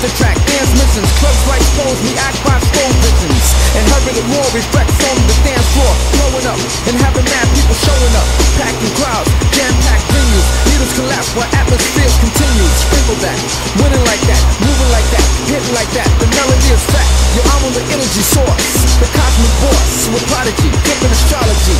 the track, dance missions, clubs like phones, we act by scroll visions. And hurry the war reflects on the dance floor, blowing up and having mad people showing up, packing crowds, jam-packed venues, needles collapse while atmospheres continue. Sprinkle that, winning like that, moving like that, hitting like that, the melody is fat. Yo, I'm on the energy source, the cosmic boss, with prodigy, flipping astrology.